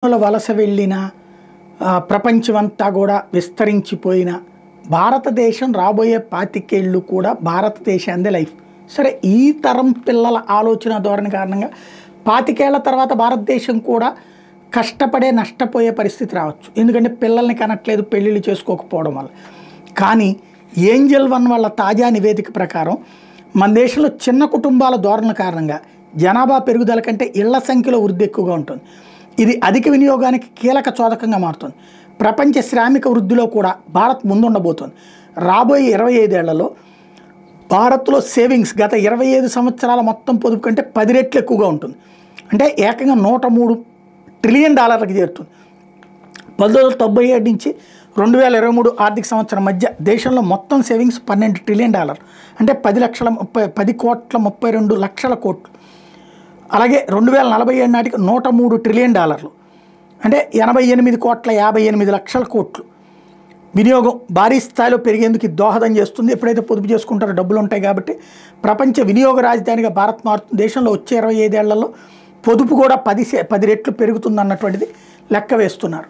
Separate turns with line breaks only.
వలస వెళ్ళిన ప్రపంచమంతా కూడా విస్తరించిపోయిన భారతదేశం రాబోయే 25 ఏళ్ళు కూడా భారతదేశాందే లైఫ్. సరే ఈ తరం పిల్లల ఆలోచన ధోరణి కారణంగా 25 ఏళ్ల తర్వాత భారతదేశం కూడా కష్టపడే నష్టపోయే పరిస్థితి రావచ్చు. ఎందుకంటే పిల్లల్ని కనట్లేదు, పెళ్ళిళ్ళు చేసుకోకపోవడం వల్ల. కానీ ఏంజల్ 1 వాళ్ళ తాజా నివేదిక ప్రకారం మన దేశంలో చిన్న కుటుంబాల ధోరణి కారణంగా జనాభా పెరుగుదల కంటే ఇళ్ల సంఖ్యలో వృద్ధి ఎక్కువగా ఉంటుంది. ఇది అధిక వినియోగానికి కీలక చోదకంగా మారుతుంది. ప్రపంచ శ్రామిక వృద్ధిలో కూడా భారత్ ముందుండబోతోంది. రాబోయే 25 ఏళ్లలో భారత్లో సేవింగ్స్ గత 25 సంవత్సరాల మొత్తం పొదుపు కంటే 10 రెట్లు ఎక్కువగా ఉంటుంది. అంటే ఏకంగా $103 ట్రిలియన్ చేరుతుంది. 1997 నుంచి 2023 ఆర్థిక సంవత్సరం మధ్య దేశంలో మొత్తం సేవింగ్స్ $12 ట్రిలియన్, అంటే 10,32 కోట్లు. అలాగే 2047 నాటికి $103 ట్రిలియన్, అంటే 88,58 కోట్లు వినియోగం భారీ స్థాయిలో పెరిగేందుకు దోహదం చేస్తుంది. ఎప్పుడైతే పొదుపు చేసుకుంటారో డబ్బులు ఉంటాయి కాబట్టి ప్రపంచ వినియోగ రాజధానిగా భారత్ మారుతుంది. దేశంలో వచ్చే 25 ఏళ్లలో పొదుపు కూడా 10 రెట్లు పెరుగుతుంది అన్నటువంటిది లెక్క వేస్తున్నారు.